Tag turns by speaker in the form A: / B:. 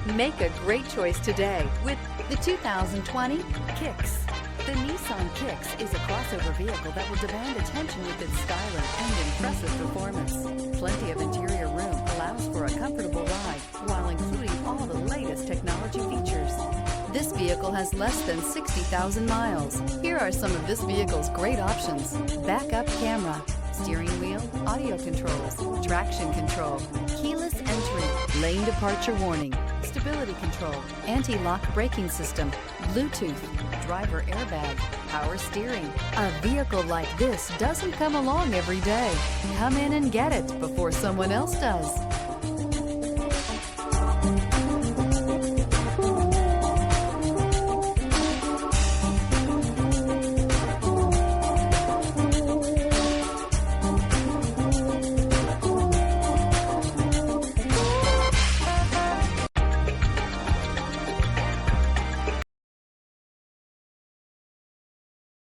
A: Make a great choice today with the 2020 Kicks. The Nissan Kicks is a crossover vehicle that will demand attention with its styling and impressive performance. Plenty of interior room allows for a comfortable ride while including all the latest technology features. This vehicle has less than 60,000 miles. Here are some of this vehicle's great options: backup camera, steering wheel audio controls, traction control, keyless entry, lane departure warning, stability control, anti-lock braking system, Bluetooth, driver airbag, power steering. A vehicle like this doesn't come along every day. Come in and get it before someone else does.